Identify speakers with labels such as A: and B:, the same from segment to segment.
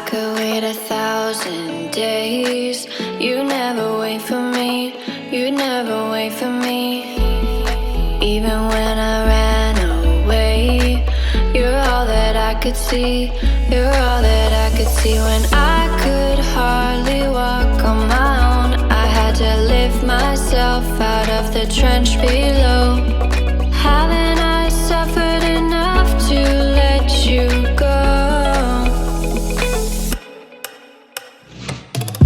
A: could wait 1,000 days. You never wait for me, you never wait for me. Even when I ran away, you're all that I could see, you're all that I could see. When I could hardly walk on my own, I had to lift myself out of the trench below. Haven't I suffered enough to let you go?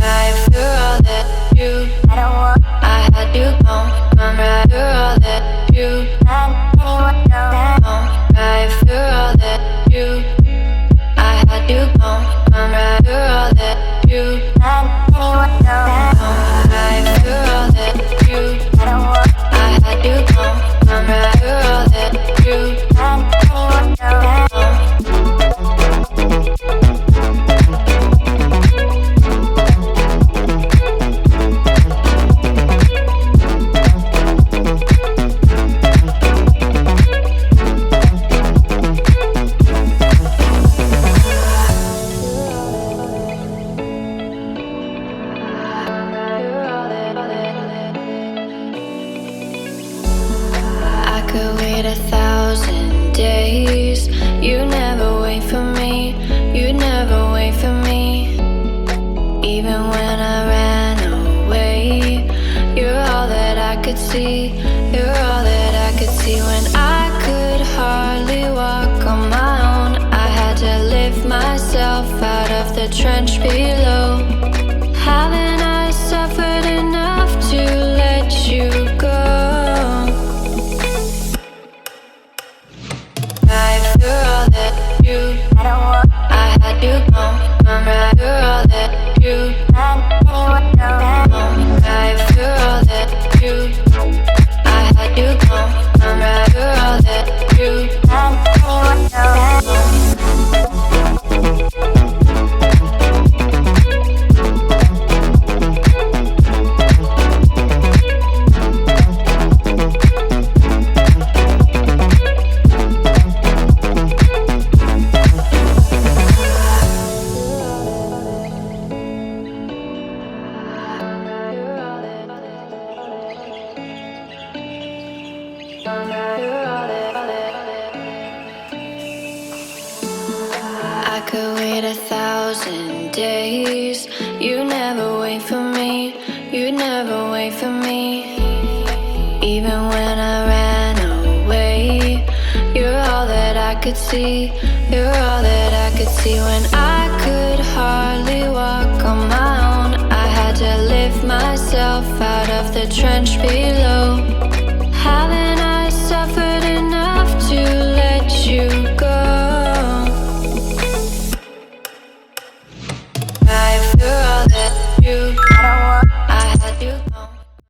A: Right through all that you, I had to go. I'm right through all that you, right through all that you, I had to go. I'm right through all that you, right through all that you, I had to go. I'm right through all that you, I could wait 1,000 days. You never wait for me, you never wait for me. Even when I ran away, you're all that I could see, you're all that I could see. When I could hardly walk on my own, I had to lift myself out of the trench below. Haven't I suffered enough to let you go? Right through all that you, I had to go. I'm right through all that you, right through all that you, I had to go. I'm right through all that you. I could wait 1,000 days. You never wait for me, you never wait for me. Even when I ran away, you're all that I could see, you're all that I could see. When I could hardly walk on my own, I had to lift myself out of the trench below.